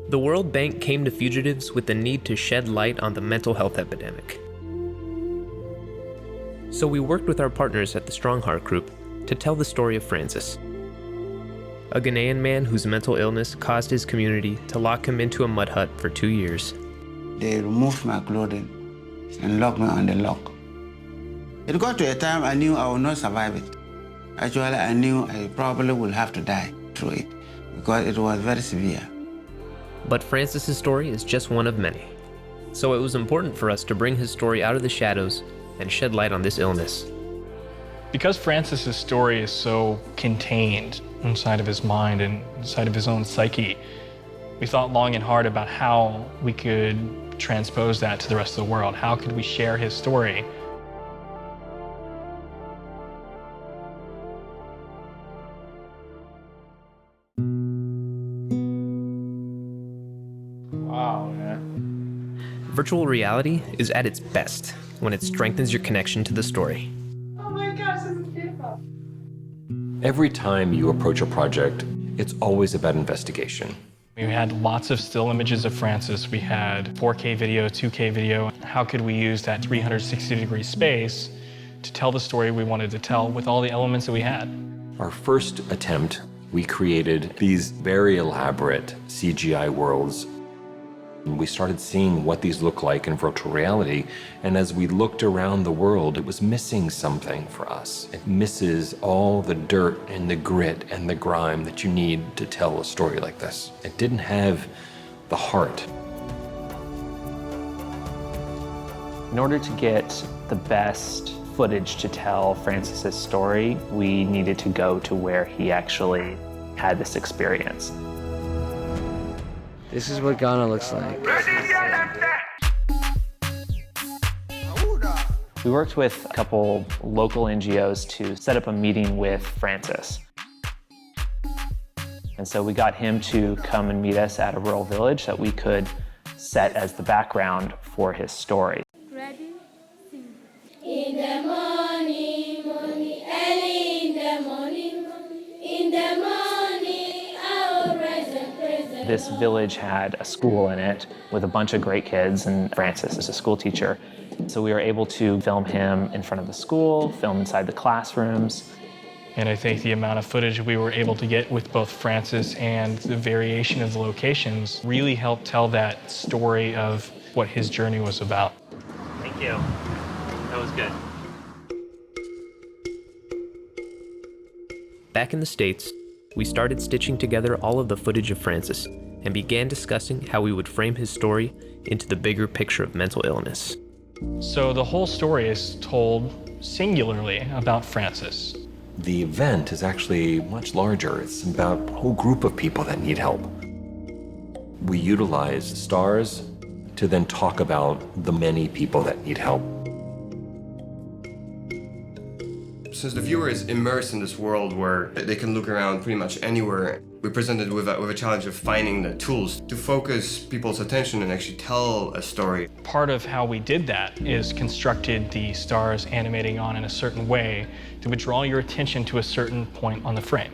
The World Bank came to fugitives with the need to shed light on the mental health epidemic. So we worked with our partners at the Strongheart Group to tell the story of Francis, a Ghanaian man whose mental illness caused his community to lock him into a mud hut for 2 years. They removed my clothing and locked me on the lock. It got to a time I knew I would not survive it. Actually, I knew I probably would have to die through it because it was very severe. But Francis's story is just one of many. So it was important for us to bring his story out of the shadows and shed light on this illness. Because Francis's story is so contained inside of his mind and inside of his own psyche, we thought long and hard about how we could transpose that to the rest of the world. How could we share his story? Wow, man. Virtual reality is at its best when it strengthens your connection to the story. Oh my gosh, this is beautiful. Every time you approach a project, it's always about investigation. We had lots of still images of Francis. We had 4K video, 2K video. How could we use that 360-degree space to tell the story we wanted to tell with all the elements that we had? Our first attempt, we created these very elaborate CGI worlds. We started seeing what these look like in virtual reality, and as we looked around the world, it was missing something for us. It misses all the dirt and the grit and the grime that you need to tell a story like this. It didn't have the heart. In order to get the best footage to tell Francis's story, we needed to go to where he actually had this experience. This is what Ghana looks like. We worked with a couple local NGOs to set up a meeting with Francis. And so we got him to come and meet us at a rural village that we could set as the background for his story. Ready? Sing. In the morning, early in the morning, I will rise and praise the This village had a school in it with a bunch of great kids, and Francis is a school teacher. So we were able to film him in front of the school, film inside the classrooms. And I think the amount of footage we were able to get with both Francis and the variation of the locations really helped tell that story of what his journey was about. Thank you. That was good. Back in the States, we started stitching together all of the footage of Francis and began discussing how we would frame his story into the bigger picture of mental illness. So the whole story is told singularly about Francis. The event is actually much larger. It's about a whole group of people that need help. We utilize stars to then talk about the many people that need help. Since the viewer is immersed in this world where they can look around pretty much anywhere, we're presented with a challenge of finding the tools to focus people's attention and actually tell a story. Part of how we did that is constructed the stars animating on in a certain way that would draw your attention to a certain point on the frame.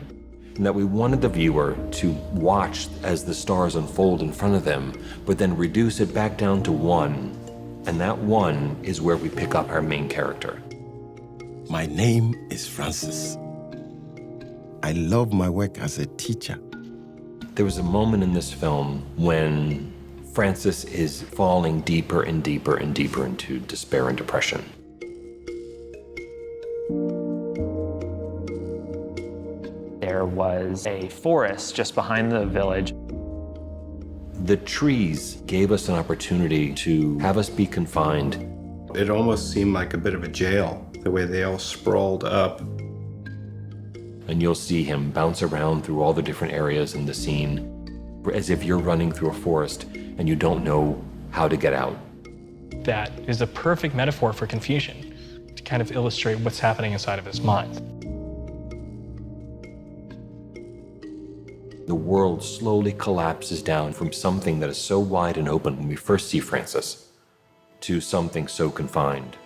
And that we wanted the viewer to watch as the stars unfold in front of them, but then reduce it back down to one. And that one is where we pick up our main character. My name is Francis. I love my work as a teacher. There was a moment in this film when Francis is falling deeper and deeper and deeper into despair and depression. There was a forest just behind the village. The trees gave us an opportunity to have us be confined. It almost seemed like a bit of a jail, the way they all sprawled up. And you'll see him bounce around through all the different areas in the scene, as if you're running through a forest and you don't know how to get out. That is a perfect metaphor for confusion, to kind of illustrate what's happening inside of his mind. The world slowly collapses down from something that is so wide and open when we first see Francis to something so confined.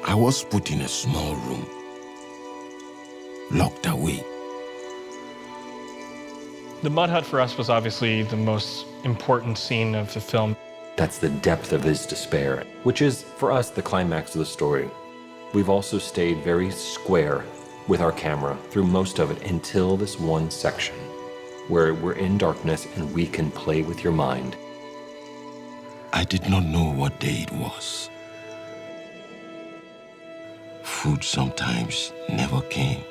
I was put in a small room, locked away. The mud hut for us was obviously the most important scene of the film. That's the depth of his despair, which is, for us, the climax of the story. We've also stayed very square with our camera through most of it until this one section, where we're in darkness and we can play with your mind. I did not know what day it was. Food sometimes never came.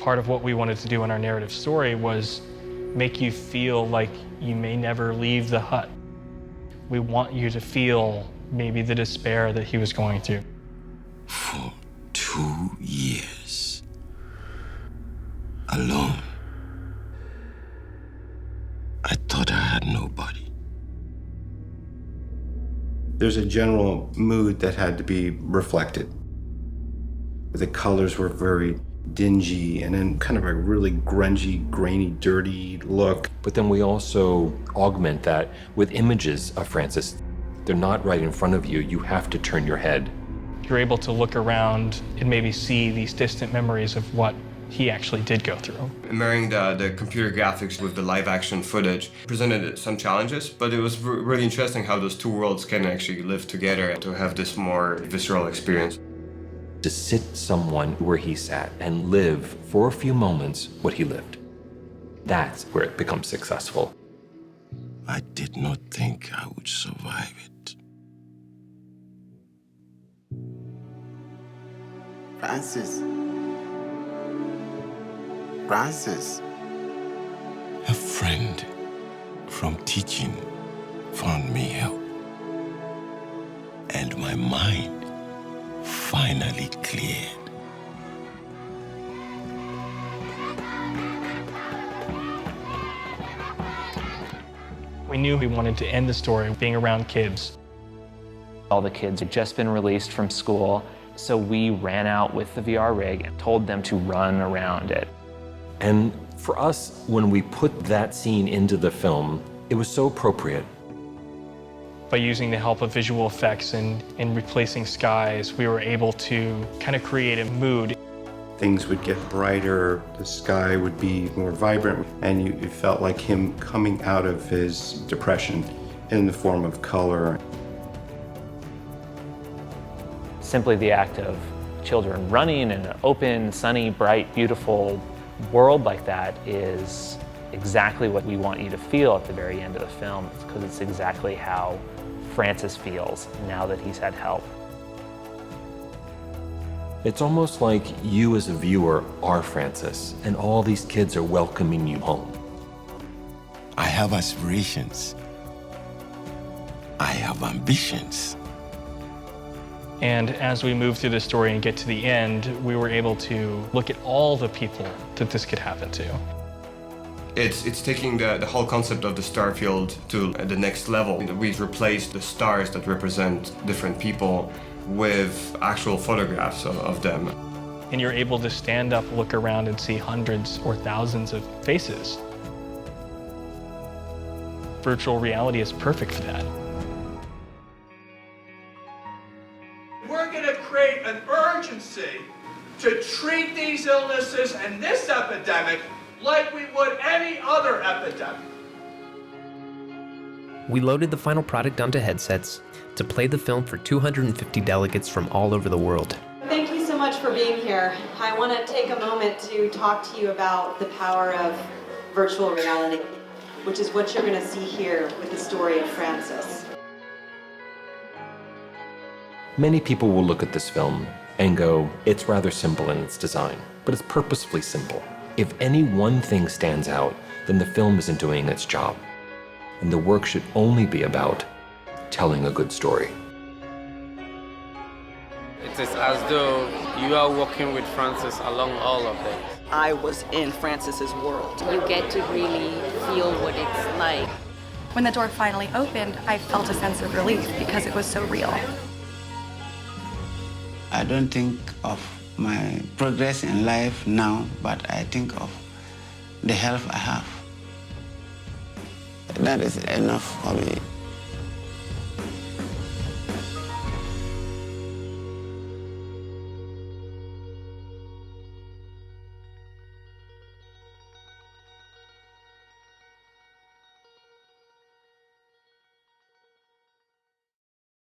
Part of what we wanted to do in our narrative story was make you feel like you may never leave the hut. We want you to feel maybe the despair that he was going through. For 2 years, alone. I thought I had nobody. There's a general mood that had to be reflected. The colors were very dingy and then kind of a really grungy, grainy, dirty look. But then we also augment that with images of Francis. They're not right in front of you. You have to turn your head. You're able to look around and maybe see these distant memories of what he actually did go through. Marrying the computer graphics with the live action footage presented some challenges, but it was really interesting how those two worlds can actually live together to have this more visceral experience. To sit someone where he sat and live for a few moments what he lived. That's where it becomes successful. I did not think I would survive it. Francis. A friend from teaching found me help. And my mind finally cleared. We knew we wanted to end the story being around kids. All the kids had just been released from school, so we ran out with the VR rig and told them to run around it. And for us, when we put that scene into the film, it was so appropriate. By using the help of visual effects and replacing skies, we were able to kind of create a mood. Things would get brighter, the sky would be more vibrant, and it felt like him coming out of his depression in the form of color. Simply the act of children running in an open, sunny, bright, beautiful world like that is exactly what we want you to feel at the very end of the film, because it's exactly how Francis feels now that he's had help. It's almost like you as a viewer are Francis, and all these kids are welcoming you home. I have aspirations. I have ambitions. And as we move through the story and get to the end, we were able to look at all the people that this could happen to. It's taking the whole concept of the star field to the next level. We've replaced the stars that represent different people with actual photographs of them. And you're able to stand up, look around, and see hundreds or thousands of faces. Virtual reality is perfect for that. We're going to create an urgency to treat these illnesses and this epidemic like we would any other epidemic. We loaded the final product onto headsets to play the film for 250 delegates from all over the world. Thank you so much for being here. I want to take a moment to talk to you about the power of virtual reality, which is what you're going to see here with the story of Francis. Many people will look at this film and go, it's rather simple in its design, but it's purposefully simple. If any one thing stands out, then the film isn't doing its job. And the work should only be about telling a good story. It is as though you are walking with Francis along all of this. I was in Francis's world. You get to really feel what it's like. When the door finally opened, I felt a sense of relief because it was so real. I don't think of my progress in life now, but I think of the health I have. That is enough for me.